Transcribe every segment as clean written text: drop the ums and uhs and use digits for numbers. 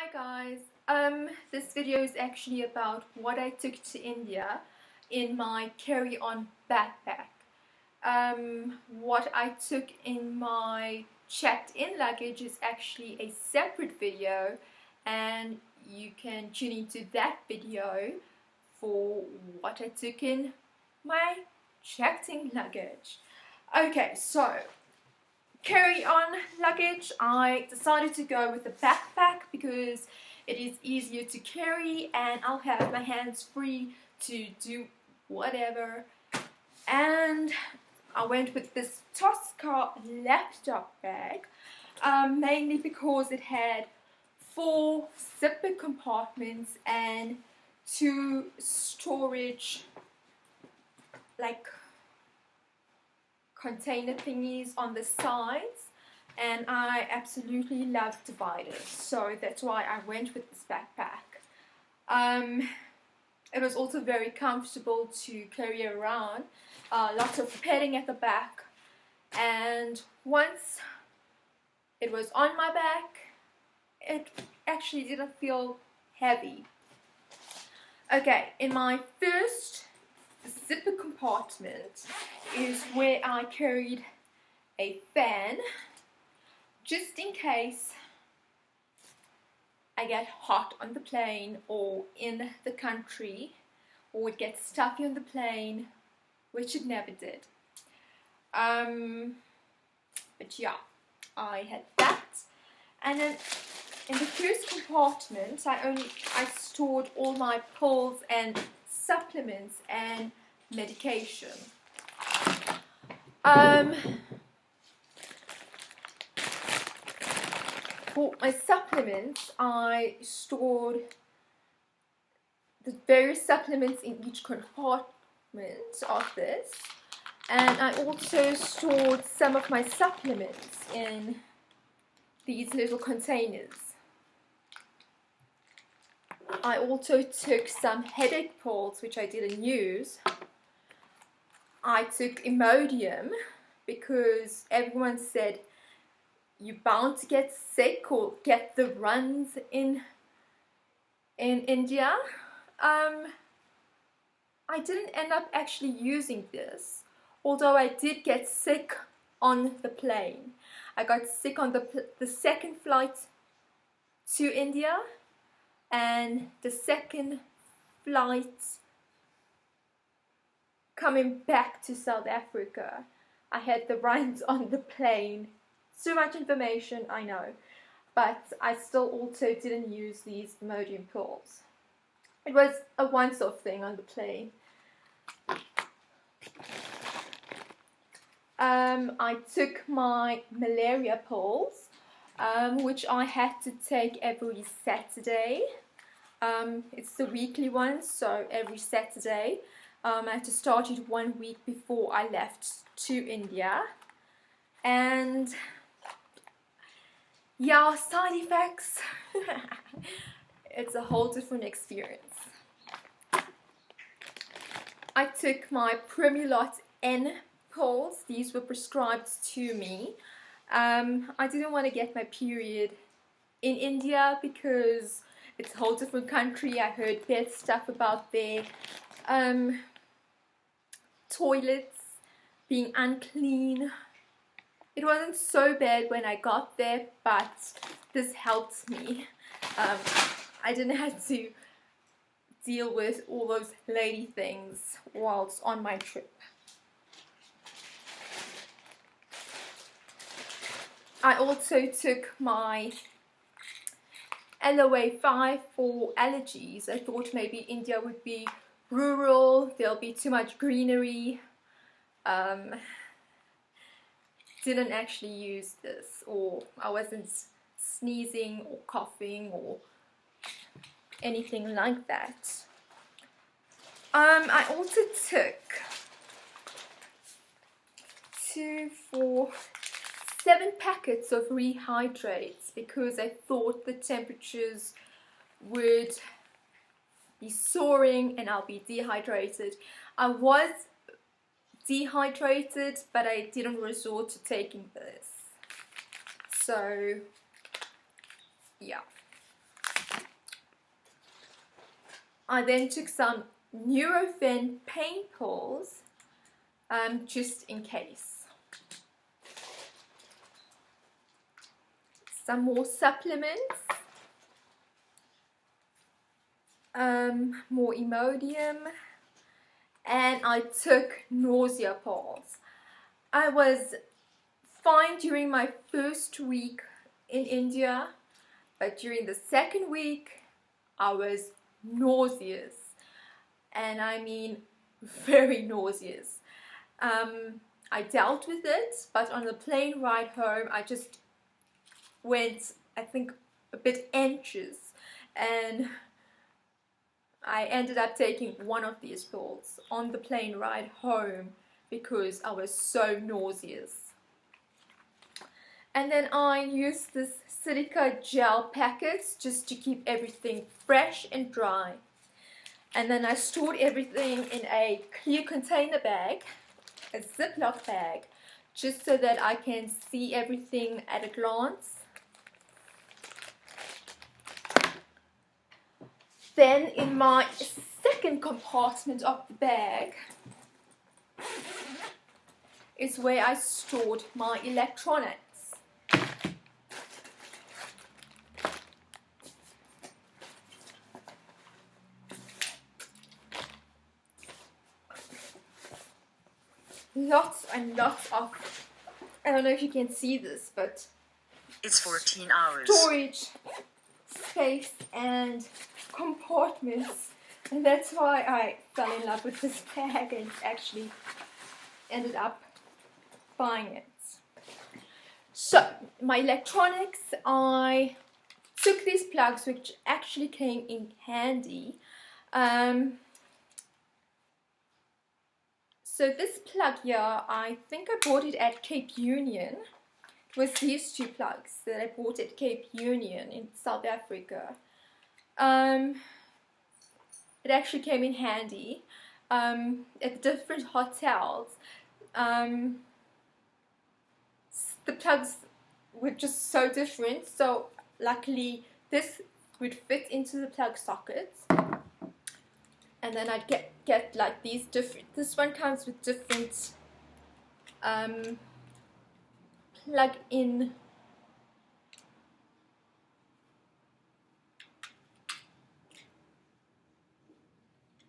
Hi guys, this video is actually about what I took to India in my carry-on backpack. What I took in my checked-in luggage is actually a separate video, and you can tune into that video for what I took in my checked-in luggage. Okay, so carry-on luggage, I decided to go with a backpack because it is easier to carry and I'll have my hands free to do whatever. And I went with this Tosca laptop bag, mainly because it had 4 zipper compartments and 2 storage container thingies on the sides, and I absolutely love dividers, so that's why I went with this backpack. It was also very comfortable to carry around, lots of padding at the back, and once it was on my back it actually didn't feel heavy. Okay, in my first zipper compartment is where I carried a fan, just in case I get hot on the plane or in the country, or it gets stuffy on the plane, which it never did. But yeah, I had that. And then in the first compartment I stored all my pills and supplements and medication. For my supplements, I stored the various supplements in each compartment of this, and I also stored some of my supplements in these little containers. I also took some headache pills, which I didn't use. I took Imodium because everyone said you're bound to get sick or get the runs in India. I didn't end up actually using this, although I did get sick on the plane. I got sick on the second flight to India, and the second flight coming back to South Africa. I had the runs on the plane. So much information, I know, but I still also didn't use these Imodium pills. It was a once-off thing on the plane. I took my malaria pills, which I had to take every Saturday. It's the weekly one, so every Saturday. I had to start it 1 week before I left to India. And yeah, side effects. It's a whole different experience. I took my Primulot N pills. These were prescribed to me. I didn't want to get my period in India because it's a whole different country. I heard bad stuff about their toilets being unclean. It wasn't so bad when I got there, but this helped me. I didn't have to deal with all those lady things whilst on my trip. I also took my LOA 5 for allergies. I thought maybe India would be rural, there'll be too much greenery. Didn't actually use this, or I wasn't sneezing or coughing or anything like that. I also took 2, 4, 7 packets of rehydrates because I thought the temperatures would be soaring and I'll be dehydrated. I was dehydrated, but I didn't resort to taking this. So yeah. I then took some Nurofen pain pills, just in case. Some more supplements, more Imodium, and I took nausea pills. I was fine during my first week in India, but during the second week I was nauseous, and I mean very nauseous. I dealt with it, but on the plane ride home I just went, I think, a bit anxious, and I ended up taking one of these pills on the plane ride home because I was so nauseous. And then I used this silica gel packets just to keep everything fresh and dry. And then I stored everything in a clear container bag, a Ziploc bag, just so that I can see everything at a glance. Then in my second compartment of the bag is where I stored my electronics. Lots and lots of, I don't know if you can see this, but it's 14 hours. Storage space and compartments, and that's why I fell in love with this bag and actually ended up buying it. So my electronics, I took these plugs which actually came in handy. So this plug here, I think I bought it at Cape Union. It was these two plugs that I bought at Cape Union in South Africa. It actually came in handy at different hotels. The plugs were just so different, so luckily this would fit into the plug sockets. And then I'd get like these different, this one comes with different plug-in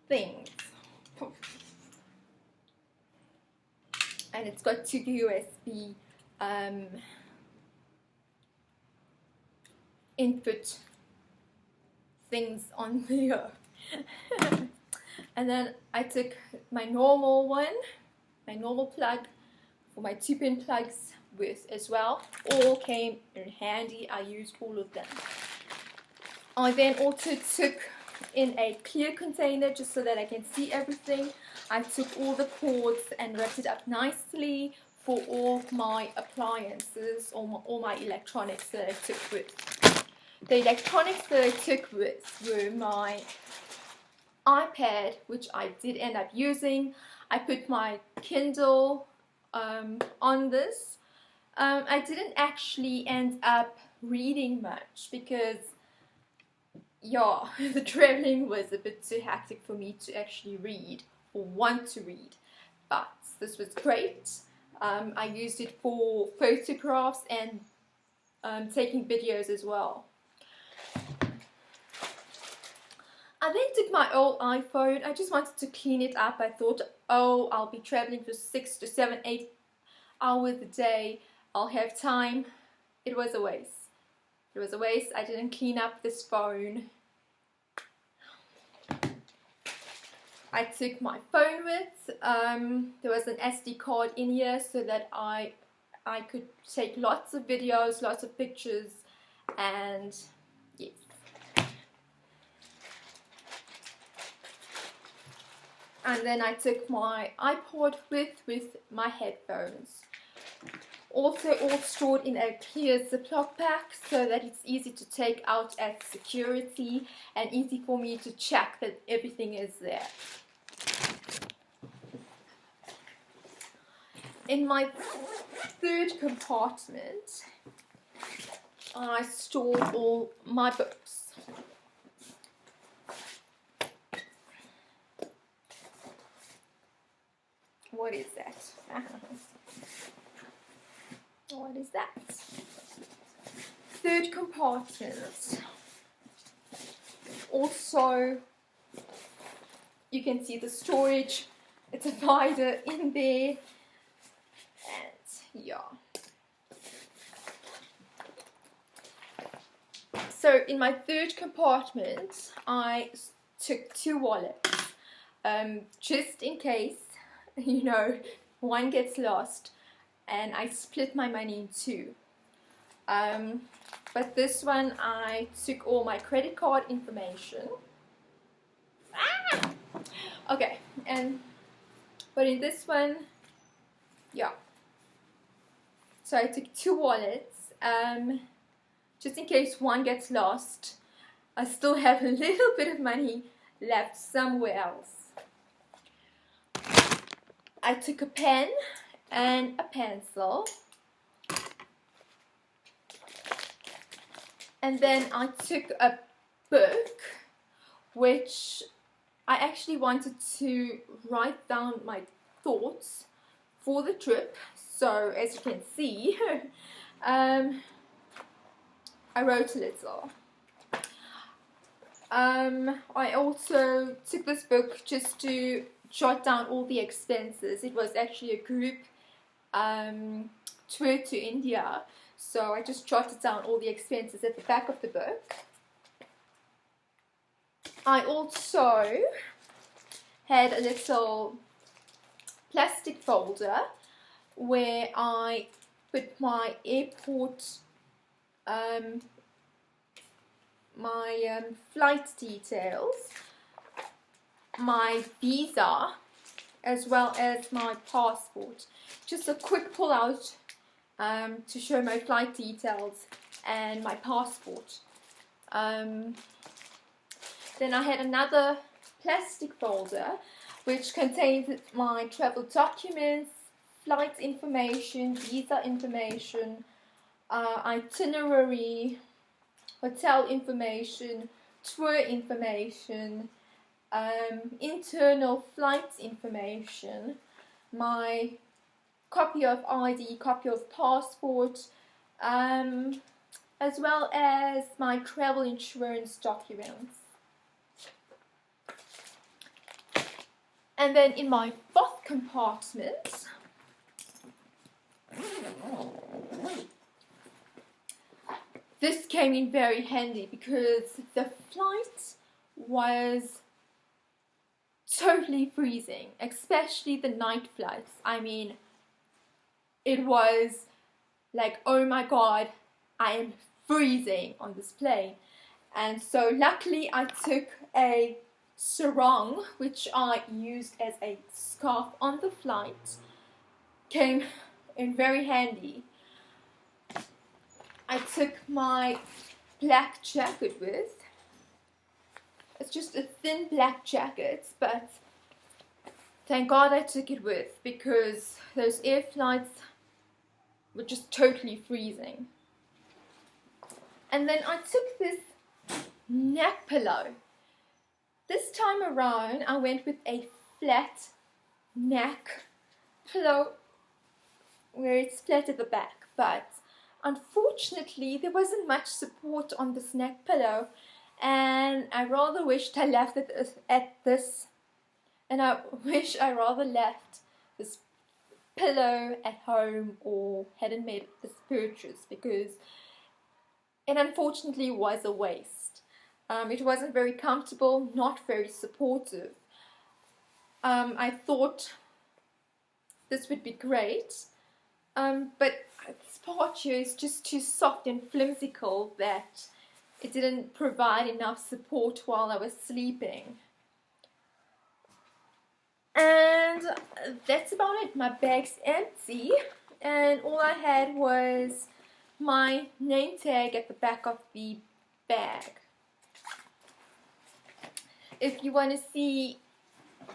things. And it's got two USB input things on there. And then I took my normal one, my normal plug for my 2-pin plugs with as well. All came in handy. I used all of them. I then also took in a clear container just so that I can see everything. I took all the cords and wrapped it up nicely for all my appliances, all my electronics that I took with. The electronics that I took with were my iPad, which I did end up using. I put my Kindle on this. I didn't actually end up reading much because, yeah, the traveling was a bit too hectic for me to actually read or want to read. But this was great. I used it for photographs and taking videos as well. I then took my old iPhone. I just wanted to clean it up. I thought, oh, I'll be traveling for 6 to 7, 8 hours a day. I'll have time. It was a waste. It was a waste. I didn't clean up this phone. I took my phone with. There was an SD card in here so that I could take lots of videos, lots of pictures, and yes. And then I took my iPod with my headphones. Also all stored in a clear Ziploc pack so that it's easy to take out at security and easy for me to check that everything is there. In my third compartment, I stored all my books. what is that? What is that? Third compartment. Also, you can see the storage. It's a divider in there, and yeah. So in my third compartment, I took 2 wallets, just in case, you know, one gets lost, and I split my money in 2. But this one, I took all my credit card information. Okay, but in this one, yeah. So I took 2 wallets, just in case one gets lost. I still have a little bit of money left somewhere else. I took a pen and a pencil. And then I took a book, which I actually wanted to write down my thoughts for the trip. So as you can see, I wrote a little. I also took this book just to jot down all the expenses. It was actually a group tour to India, so I just jotted down all the expenses at the back of the book. I also had a little plastic folder where I put my airport, my flight details, my visa, as well as my passport. Just a quick pull out to show my flight details and my passport. Then I had another plastic folder which contains my travel documents, flight information, visa information, itinerary, hotel information, tour information, internal flight information, my copy of ID, copy of passport, as well as my travel insurance documents. And then in my 4th compartment, this came in very handy because the flight was totally freezing, especially the night flights. I mean, it was like, oh my god, I am freezing on this plane. And so luckily I took a sarong, which I used as a scarf on the flight. Came in very handy. I took my black jacket with. It's just a thin black jacket, but thank God I took it with, because those air flights were just totally freezing. And then I took this neck pillow. This time around I went with a flat neck pillow where it's flat at the back, but unfortunately there wasn't much support on this neck pillow, and I rather wished I left it at this, and I wish I rather left this pillow at home or hadn't made this purchase, because it unfortunately was a waste. It wasn't very comfortable, not very supportive. I thought this would be great, but this part here is just too soft and flimsical that it didn't provide enough support while I was sleeping. And that's about it. My bag's empty, and all I had was my name tag at the back of the bag. If you want to see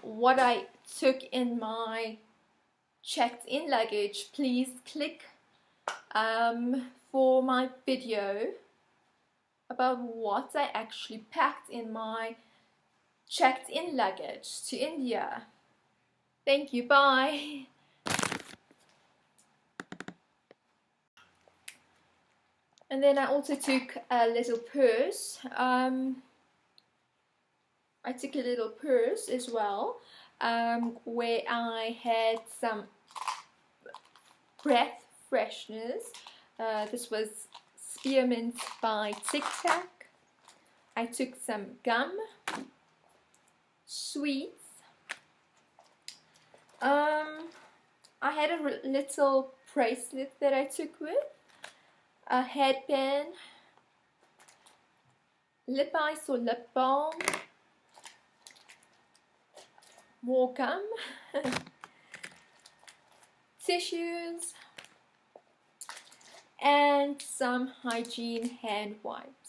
what I took in my checked-in luggage, please click for my video about what I actually packed in my checked-in luggage to India. Thank you, bye. And then I also took a little purse. I took a little purse as well, where I had some breath fresheners. This was Spearmint by Tic Tac. I took some gum, sweets. I had a little bracelet that I took with, a headband, lip ice or lip balm, more gum, tissues, and some hygiene hand wipes.